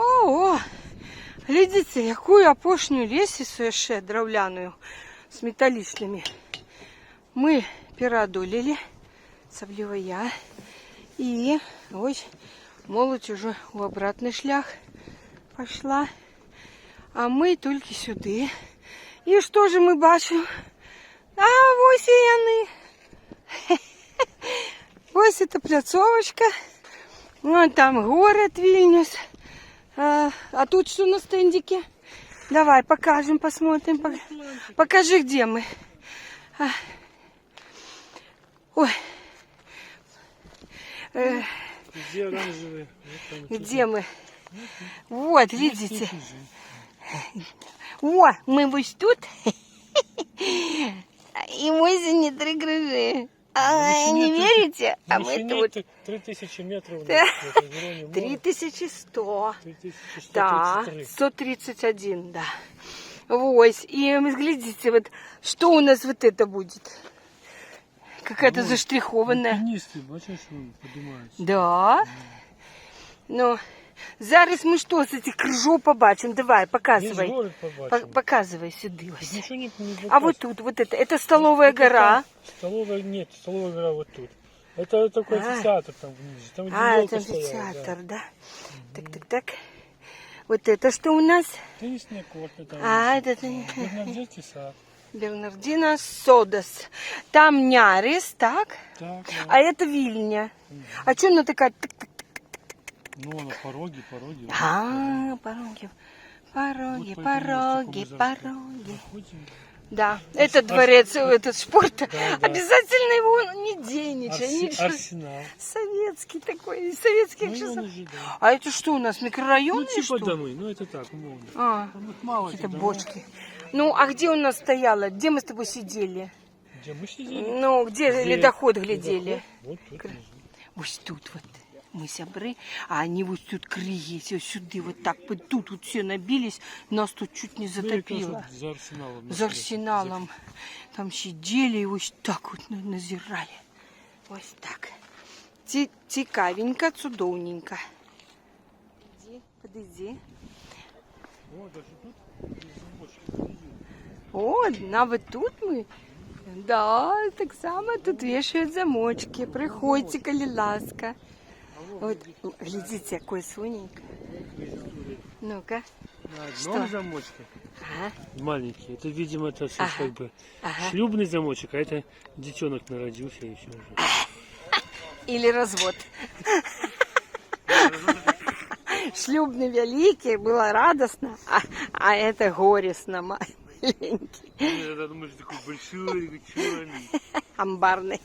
О, глядите, якую опошню лестницу ще драуляную з металічними ми переодолели, особливо я. І ось молодь уже у обратний шлях пішла, а ми тільки сюди. І що ж ми бачимо? А ось і вони. Ось ця пляцовочка. Вон там город Вильнюс. А тут что на стендике? Давай покажем, посмотрим. Покажи, где мы. Ой. Где оранжевые? Где мы? Вот, видите. О, мы вот тут. И мой не 3 грыжи. Не верите? А мы тут. 3000 метров. 3100. 3133. Да, 131, да. Вот. И глядите, вот что у нас вот это будет. Какая-то заштрихованная. Альпинисты, бачишь, поднимаются. Да. Ну, зараз мы что с этих крыжов побачим? Давай, показывай. Весь город побачим. Показывай сюда. Ничего не А вот тут, вот это столовая гора. Столовая, нет, столовая гора вот тут. Это такой амфитеатр там внизу. Там, где А, елка это стояла, амфитеатр, да. Так. Вот это что у нас? Теннисный корт. А, это Бернардинский сад. Бернардино Содас. Там Нярис, так? Так, да. А это Вильня. А что она такая? Ну, она пороги. А, пороги. Вот Пороги. Заходим. Да, это дворец, этот спорта. Да. Обязательно его не денежный. Арсенал. Советский такой, советский Ну, и часов. он уже, да. А это что у нас, микрорайон? Ну, типа домы, ну это так, умовно. А, Там вот мало какие-то этих домов. бочки. Ну, а где у нас стояло? Где мы с тобой сидели? Где мы сидели? Ну, где ледоход глядели? Вот тут внизу. Вот тут вот. Мы сябры, а они вот тут криють, ось сюди, вот так, вот тут вот все набились, нас тут чуть не затопило. За арсеналом. За арсеналом. Там сидели и ось так вот назирали. Ось так. Цікавенько, цудовненько. Подойди. О, даже тут замочек. О, навіть тут ми. Да, так само тут вешают замочки. Приходьте, коли ласка. Вот, глядите, какой соненько. Ну-ка. На одном Что? замочке. Ага. Маленький. Это, видимо, это Ага. как бы Ага. шлюбный замочек, а это детенок народился и все уже. Или развод. Шлюбный великий, было радостно, а это горестно, маленький. Я думаю, что такой большой, черный. Амбарный.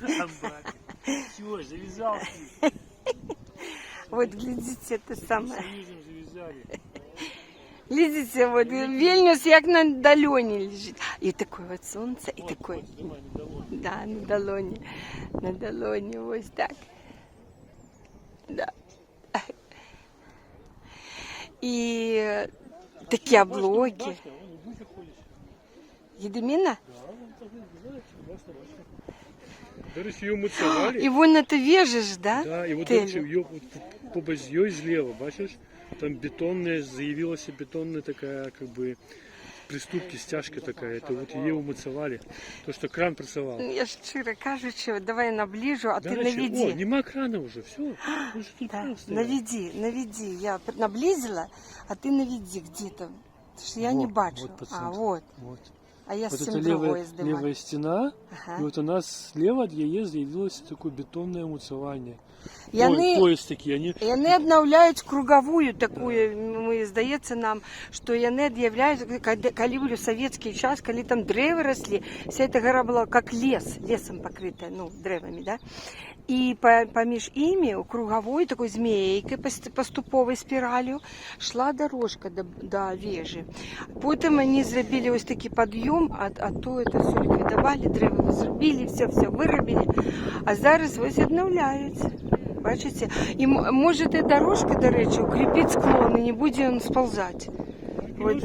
Все, завязался. Вот глядите, это самое. Союзом завязали. Глядите, вот Вильнюс як на долоне лежит. И такое вот солнце, и такое. Снимай, недовольный. Да, на долоне. На долоне, вот так. Да. И такие облоки. Башня, вон, и Буся ходишь. Едемина? Да, вон так называется, классная башня. Короче, ее муцевали. И вон это вежиш, да? Да, и вот Телю. короче, ее по базьей слева, бачишь? Там бетонная, заявилась бетонная такая, как бы, приступки, стяжка такая. Это вот ее умыцевали. То, что кран працевал. Я ж щиро кажучи, давай наближу, а До ты речі, наведи. О, нема крана уже, все. Да, наведи. Я наблизила, а ты наведи где-то. Потому что я не бачу. Вот по А, центру. вот. Вот. А я Вот с это тем левая, другое сдымаю. левая стена, Ага. и вот у нас слева от яе заявилось такое бетонное умыцевание. Яны, Пояс такие, они... яны обновляють круговую такую, мы, здається нам, что яны объявляют, коли были советский час, коли там древа росли, вся эта гора была как лес, лесом покрытая, ну, древами, да. И поміж ими, круговой такой змейкой, поступовой спиралью, шла дорожка до вежи. Потім вони зробили ось такий підйом, а то це все ліквідували, дерева зробили, все виробили. А зараз ось відновляються. Бачите? І може дорожка, до речі, укріпити склон, і не буде він сползати. Вот.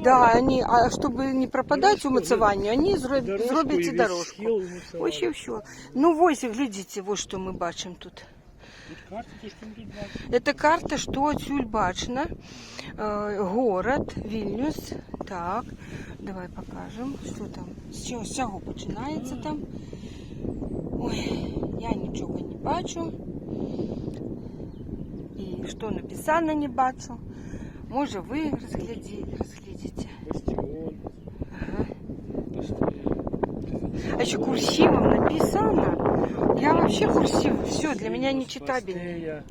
Да, они, а чтобы не пропадать умыцеванию, они зробят ці дорожку. Ось і все. Ну, ось, глядите, вот что мы бачим тут. Тут карта, то, что мы тут бачим. Это карта, что отсюль бачно. Город Вильнюс. Так, давай покажем, что там. З чого починається там. Ой, я нічого не бачу. І що написано не бачу. Може ви розглядите. Бастион. Ага. Бастион. А еще курсивом написано. Я вообще курсив. Все, для меня нечитабельно. Я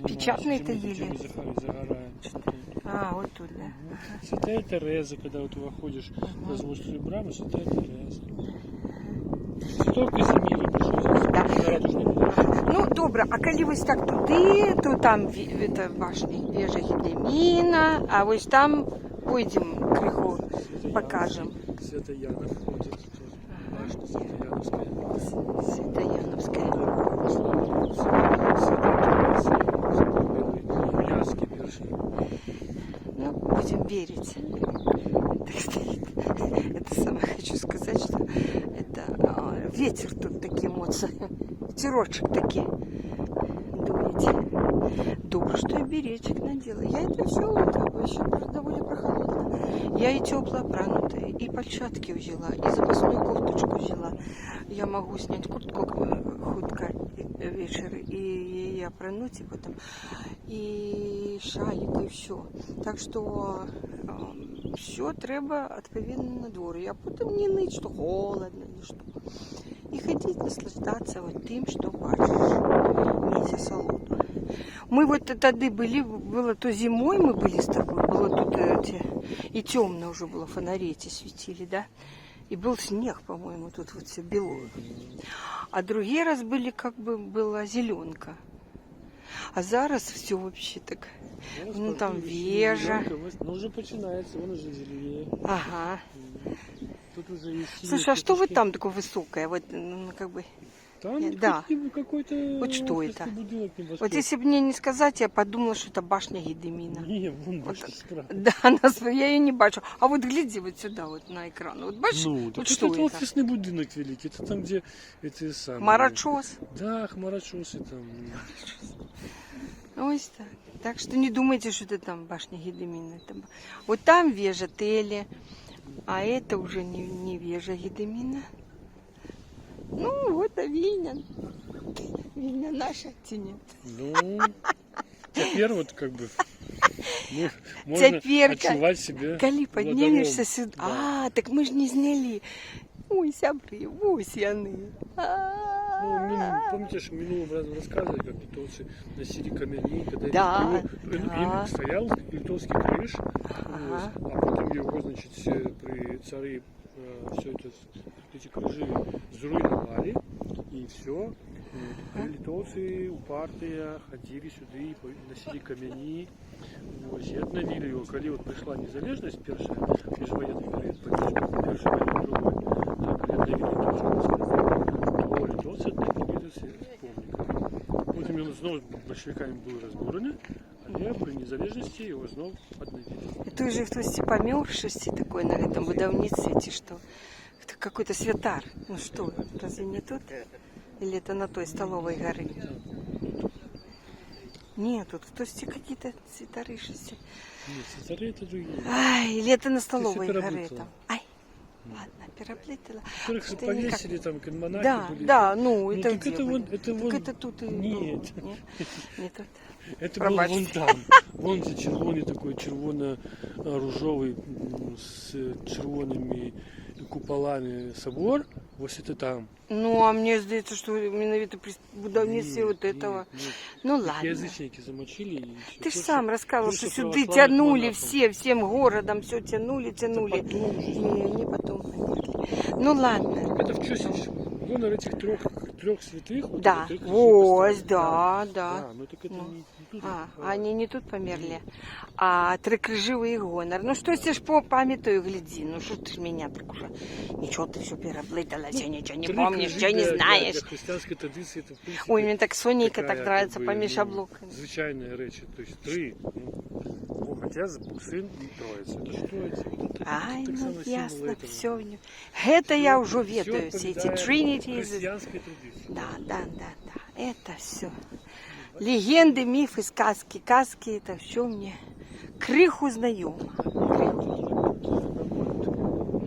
печатный это еле. Загораем. А, вот тут, да. Святая Тереза, когда вот ты выходишь на Золотую браму, Святая Тереза. Столько Казимира пришел. Да. Ну, добре, а коли ось так туди, то там это башня вежа Гедеміна, а ось там пойдем криху покажем. Святоянов ходит тоже. Башня Святояновская. Святояновская. Вязкий вершин. Ну, будем верить. Так стоит. Это самое хочу сказать, что это ветер тут такие моцы. Ветерочек таки дуете. Добро, что и беречек надела. Я это все еще довольно прохладно. Я и тепло опранутая, и перчатки взяла, и запасную кофточку взяла. Я могу снять куртку худко вечер и ее опрануть, и потом и шалик, и все. Так что все треба відповідно на двору. Я потім не ныть, что холодно, ни что. И ходить, наслаждаться вот тем, что бачишь. Месяц холодно. Мы вот тогда было то зимой мы были с тобой, было тут и темно уже было, фонари эти светили, да? И был снег, по-моему, тут вот все белое. А другие раз были, как бы, была зеленка. А зараз все вообще так. Ну там вежа. Ну уже начинается, он уже зеленее. Ага. Тут уже и Слушай, а что вот там такое высокое? Вот, ну, как бы. Там Да. какой-то Вот что это? будинок Вот если бы мне не сказать, я подумала, что это башня Гедемина. Не, вон башня справа. Да, я ее не бачу. А вот гляди вот сюда, вот на экран. Вот бачишь, Ну, вот так что это это? офисный будинок великий. Это там, где эти самые... Марачос. Да, хмарочосы там. Ось так. Так что не думайте, что это там башня Гедемина. Вот там вежа Тели, а это уже не вежа Гедемина. Ну, вот а Вильня. Вильня наша тянет. Ну, теперь вот как бы можно Теперь, отчувать себе коли поднимешься владарем. сюда. Да. А, так мы же не сняли. Ой, сябры, ось яны. Помните, что в минулом разу рассказывали, как литовцы носили камень, когда Да, им стоял литовский крыш, Ага. а потом его, значит, при царе все это, эти крыжи зруйновали, и все. Литовцы упартые ходили сюда и носили камені. Ось, і обновили його, коли от прийшла незалежність, перша міжвоєнний період, перший війна, другой, так, коли обновили то литовці обновили помник. Потім він знову большевиками був розборений, але при незалежності його знову обновили. Это уже хтось помершести такой на этом будовництве, ті что? Это какой-то святар. Ну что, разве не тут? Или это на той столовой горы? Нет, тут хтось какие-то святары шести. Ні, цари це другі. Ай, или это на столовой всё горе переплутала. там. Ай, ладно, переплетала. Которых Что-то повесили там, как монахи Да, были. да, ну это так где это были? вон, это Так вон, это тут и Нет. было. Не тут. это Пробачте. было вон там. Вон за червоний такой червоно-ружовый с червоними куполами собор. Вот это там. Ну, а мне здається, що менавіта при будівництві Нет, вот этого. нет, нет. Ну Их ладно. язычники замочили и всё. Ты ж Просто- сам рассказывал, просто что сюда православных тянули монахов. всем городом, все тянули. Потом уже Не потом померли. Ну ладно. Это в честь гонор этих трех святых. Вот Да, это их ось, поставили. да. Да, но так это Ну. не тут. А, они не тут померли, а трикриживый гонор. Ну что ты ж по памятаю гляди, ну что ты ж меня так уже, ничего ты все переплытала, все ничего не Три помнишь, крижи ничего не для знаешь. християнської традиції це в принципі Ой, мне так Сонейка така, так нравится якби, поміж облоками. звичайні речі. Тобто три, Бог, Отець, Бог, Син і Троїця. Це ж Троїця. Ай, так ну само символ ясно, этого. все в нем. Это я уже Всё ведаю, все эти відповідає Trinity. християнській традиції. Да. Это все. Легенды, мифы, сказки. Сказки это все мне крыху знакомо.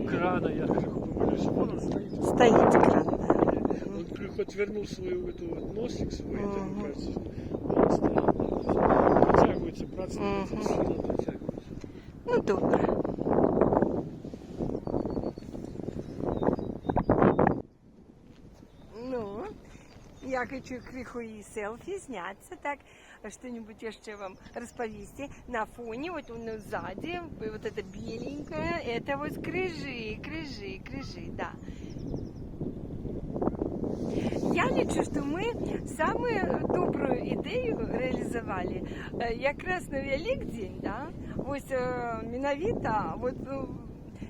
Крана, я крыху повалюсь. Вон он стоит. Стоит кран, да. Он крыху отвернул свою эту вот носик свой, это, Мгм. мне кажется, он стоит. Протягивается, брат, сила протягивается. Ну, добре. Ну, я хочу криху и селфи сняться, так, что-нибудь еще вам расповести. На фоне, вот он сзади, вот это беленькое, это вот крыжи, да. Я лічу, що ми саме добру ідею реалізували якраз на Великдень, да? Ось менавіта, вот,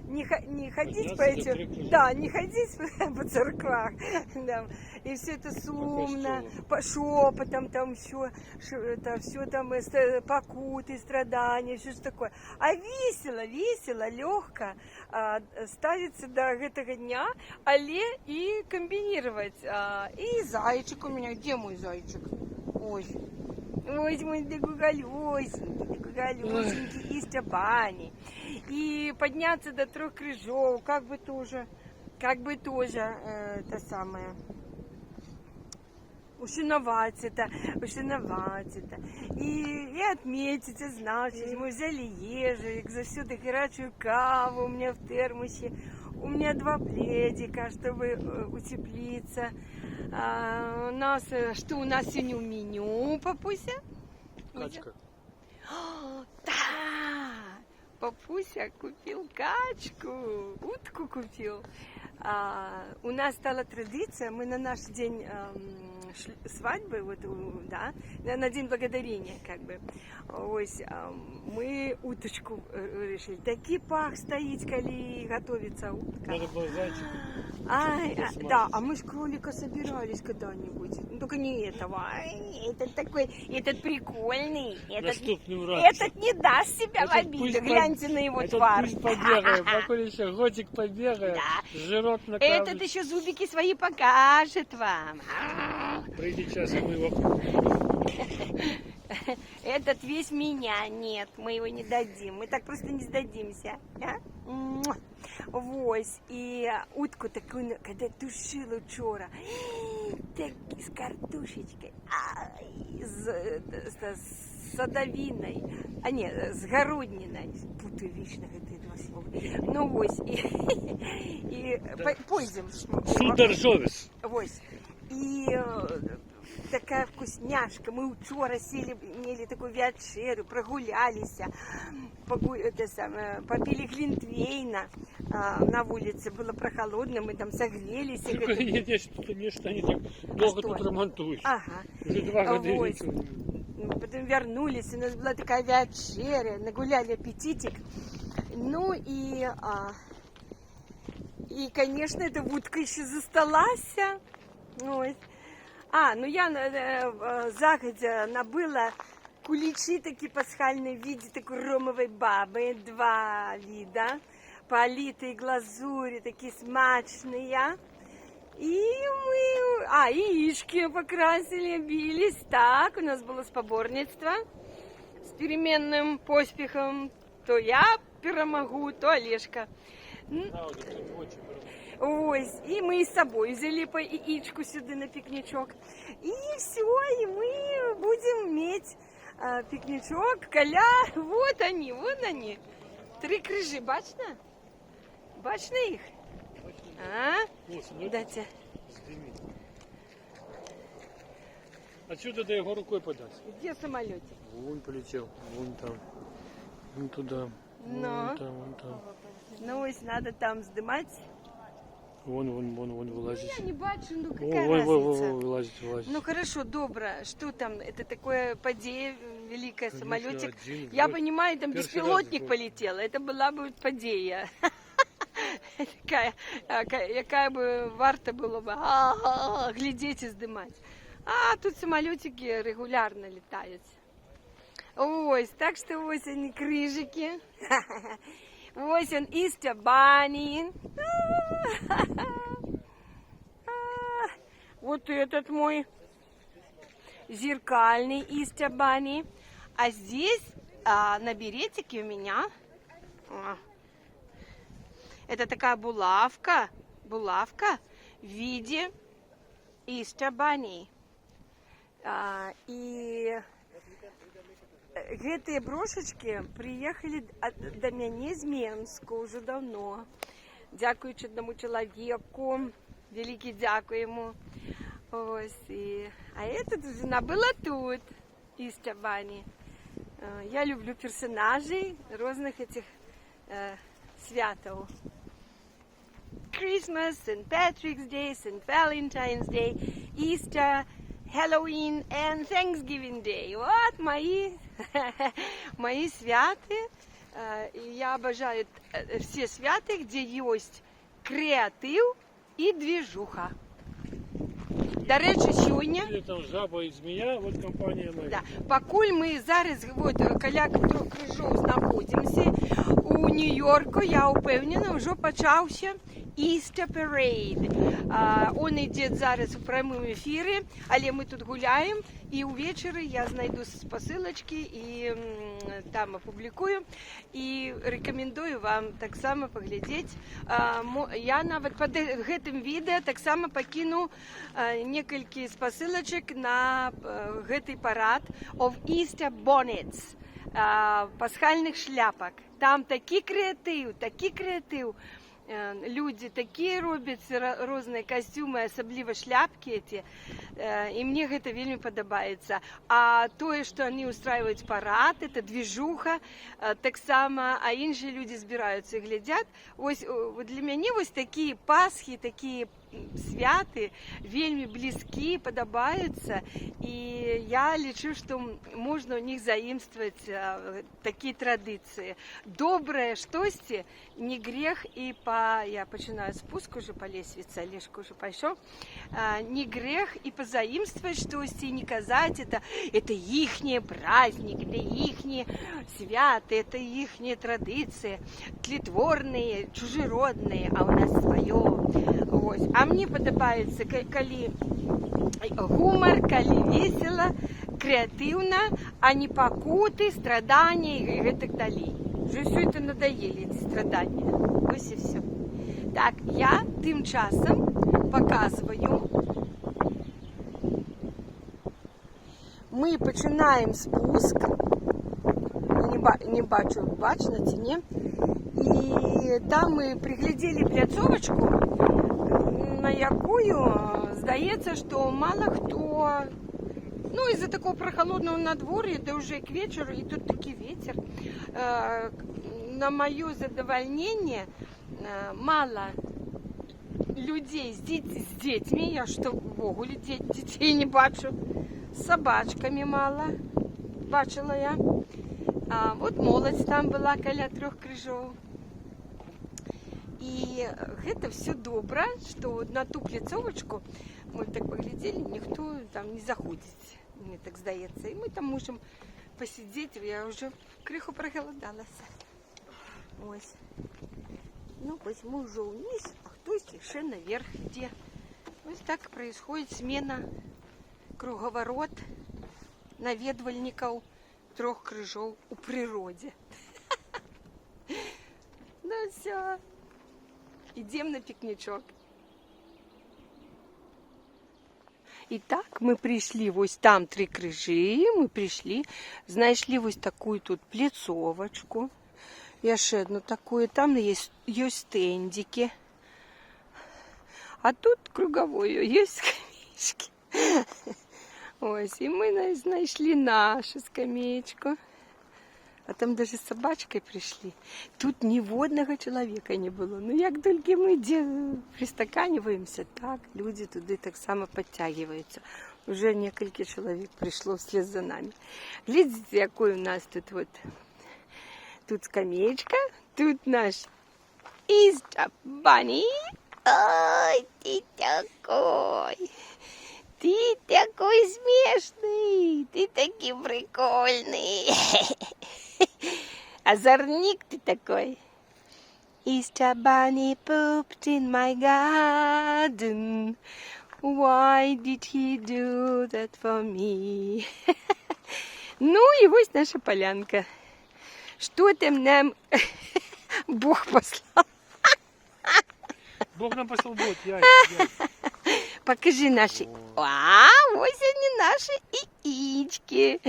не ходить по этим, да, не ходить по церквах, да, и все это сумно, по шепотам там все, это все там покуты, страдания, все такое. А весело, легко ставиться до этого дня, але и комбинировать. И зайчик у меня, где мой зайчик? Ой, мой дегугалёсенький из Чабани. И подняться до 3 крыжов, как бы тоже это самое, ушиновать это. И отметить, значит, мы взяли ежик, засюда горячую каву у меня в термосе, у меня 2 пледика, чтобы утеплиться. Что у нас сегодня в меню, папуся? Качка. Да! Папуся купил качку, утку купил. У нас стала традиция, мы на наш день свадьбы, вот, да, на День Благодарения, как бы, ось, мы уточку решили. Такий пах стоит, коли готовится утка. Надо было зайчика. Да, а мы с кролика собирались когда-нибудь. Ну, только не этого. Этот такой, этот прикольный. Наступным разом. Этот не даст себя в обиду. Гляньте на его твар. Пусть побегает, пока еще годик побегает, жирок на кровати. Этот еще зубики свои покажет вам. Пройди час, и мы его... Этот весь меня. Нет, мы его не дадим. Мы так просто не сдадимся. Вось. И утку такую, когда тушила вчора, так с картошечкой, с садовиной, с городниной. Путаю вечно эти 2 слова. Ну, вось. И пойдем. Сударжовец. Вось. И такая вкусняшка. Мы вчора сели, имели такую вечерю, прогулялись, попили глинтвейна на улице, было прохолодно, мы там согрелись. Только нечто они так долго тут ремонтуют. Ага. Уже 2 года Вот. ничего. Потом вернулись, у нас была такая вечеря, нагуляли аппетитик. Ну и конечно, эта утка еще засталась. Ой. Ну я загодя набыла куличи такие пасхальные в виде такой ромовой бабы, 2 вида, политые глазури, такие смачные. И мы, яички покрасили, бились. Так, у нас было споборництво с переменным поспехом. То я перемогу, то Олежка. Ось, и мы с собой взяли по яичку сюда на пикничок. И все, и мы будем иметь пикничок, вот они. 3 крыжи, бачно? Бачно их? Дайте. Отсюда до его рукой подать. Где самолетик? Вон полетел, вон там, вон туда, вон там. Ну, ось надо там сдымать. Вон вылазит. Я не бачу, ну какая разница? Вылазит. Ну хорошо, добро. Что там? Это такое подея великая, Конечно, самолетик. один, Я вот. понимаю, там Первый беспилотник раз, полетел. Это была бы подея. Якая бы варта было бы глядеть и сдымать. А тут самолетики регулярно летают. Ось, так что ось они крыжики. Ось он из Чабани. Вот этот мой зеркальный Easter Bunny. А здесь на беретике у меня это такая булавка в виде Easter Bunny. И гэтыя брошачки приехали до мяне з Менска уже давно. Дзякуючи одному чоловіку, великий дякую ему. А этот уже набыла тут Easter Bunny. Я люблю персонажей разных этих святов. Christmas, St. Patrick's Day, St. Valentine's Day, Easter, Halloween and Thanksgiving Day. Вот мои святы. Я обожаю все святы, где есть креатив и движуха. До речі, сьогодні... Там жаба і змія, от компанія моя. Да. Покуль ми зараз каля трьох крижов знаходимося у Нью-Йорку, я упевнена, вже почався Easter Parade. Он йде зараз у прямому ефірі, але ми тут гуляємо, і увечері я знайду посилочки і там опублікую. І рекомендую вам так само поглядеть. Я навіть під гэтым відео так само покину некалькі посилочек на гэты парад of Easter Bonnets, пасхальных шляпок. Там такі креатив. Люди такие робят разные костюмы, особливо шляпки эти, и мне это вельми подобается. А то, что они устраивают парад, это движуха, так само, а інші люди збираються і глядять. Ось для мене ось такі пасхи, такі святы вельми близки, подобаются, и я лечу, что можно у них заимствовать такие традиции. Доброе штости, не грех, и я починаю спуск уже по лестнице, Олежка уже пошел, не грех и позаимствовать штости, и не казать это ихний праздник, это ихние святы, это ихние традиции, тлетворные, чужеродные, а у нас свое. Ось. А мне подобаецца, калі гумор, калі весело, креативно, а не пакуты, страдания и гэтак далей. Уже все это надоели, эти страдания. Ось и все. Так, я тым часом показываю. Мы починаем спуск. Не бачу, бачно ці ні? І там ми приглядели пляцовочку, на якую здається, що мало хто, ну, із-за такого прохолодного надвор'я, да вже к вечору, і тут такий ветер, на моє задовольнення, мало людей з дітьми, я що вогулі дітей не бачу, з собачками мало, бачила я, от молодь там була каля трьох крижов. И это все добро, что на ту пляцовочку мы так поглядели, никто там не заходит, мне так сдается. И мы там можем посидеть, я уже крыху проголодалась. Ось. Ну, ось мы уже вниз, а хтось лише наверх где. Вот так происходит смена, круговорот наведвальников трёх крыжов у природе. Ну все. Идем на пикничок. Итак, мы пришли, вот там 3 крыжи, мы пришли, знайшли вот такую тут плецовочку. Яшчэ одну такую, там есть стендики. А тут круговую, есть скамеечки. Ось, и мы знайшли нашу скамеечку. А там даже с собачкой пришли. Тут ни водного человека не было. Ну, як тільки ми пристаканиваемся, так люди туди так само подтягиваются. Уже несколько человек пришло вслед за нами. Глядите, якой у нас тут вот. Тут скамеечка, тут наш Easter Bunny. Ой, ты такой. Ты такой смешный. Ты такой прикольный. Озорник ты такой. Easter Bunny pooped in my garden. Why did he do that for me? Ну і ось наша полянка. Що там нам Бог послав? Бог нам послал вот, яйца. Покажи наши. А, ось они наши яички.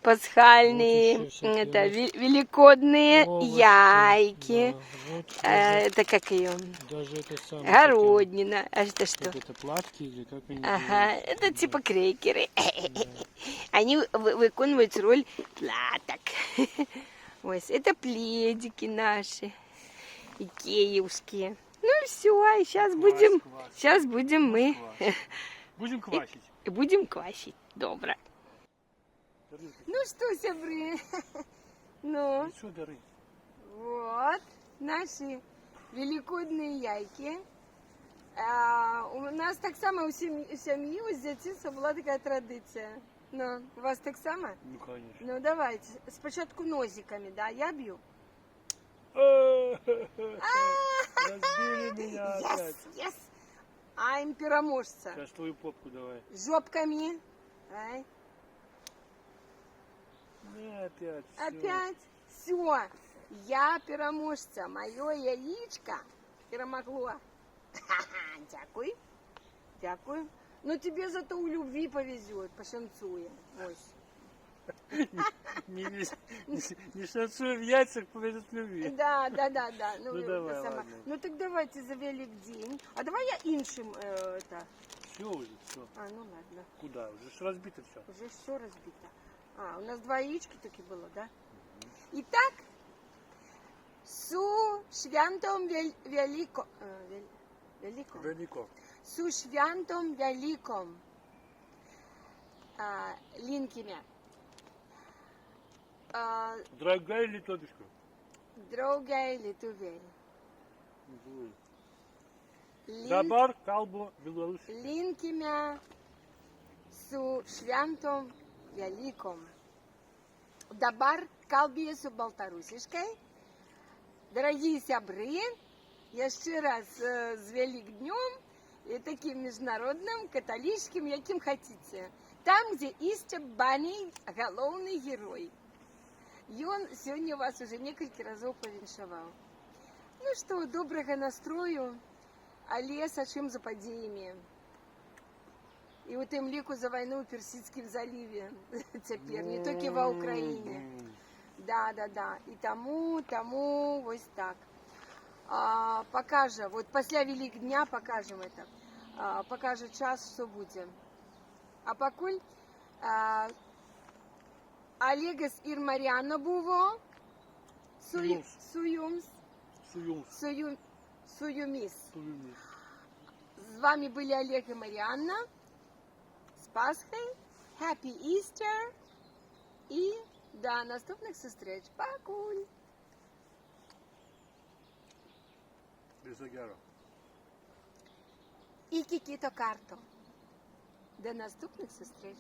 Пасхальные, Вот еще всякие это вот великодные овощи, яйки. да, вот Это как ее? даже это самое. Городнина. А это что? Как это, платки или как они Ага, называются? это типа крекеры. Они виконують роль платок. Ось, это пледики наши, икеевские. Ну и все, и сейчас будем мы, Будем квасить. будем квасить. Добре. Даринка, Ну что, сябры, ну, что дары? вот наши великодные яйки. У нас так само у сім'ї, у дитинства була така традиція. Ну, у вас так само? Ну, конечно. Ну, давайте. Спочатку нозиками, да? Я бью. Разбили меня Yes, опять. yes. I'm переможца. Сейчас твою попку давай. Жопками. Ай. Не, опять. всё. Опять. Все. Я переможца. Мое яичко перемогло. Дякую. Дякую. Но тебе зато у любви повезет. Пошанцуем. Ось. Не шансуй в яйцах, повезет любви. Да. Ну, это давай, сама. ладно. Ну так давайте за Великдень. А давай я іншим это. Все уже, все. А, ну ладно. Куда? Уже ж разбито все. Уже все разбито. А, у нас два яички таки было, да? Итак, су świętom велико. Велико. Велико. Су świętom великом. Линкими. Дорогая литовишка. Дорогая Литувель. Добар, калбо, Беларусь. Линкими су świętom великом. Добар калбі су Балтарусішкой. Дорогие сябры, еще раз с Великднем и таким международным, католическим, яким хотите. Там, где истя баней головный герой. И он сегодня вас уже несколько разов повіншаваў. Ну что, доброго настрою, але с чым за падзеямі. І у тым ліку за вайну ў Персідскім заліве цяпер, не толькі ва Ўкраіне. Да. І тому вось так. Покажа, вот пасля Великдня покажем это. Покажа час, что будем. А пакуль Олегас ир Маріана буво. Суюмис. С вами были Олег и Марианна. С Пасхой. Happy Easter. И до наступних зустріч. Пакуль. Безогяро. І кікіто карто. До наступних зустріч.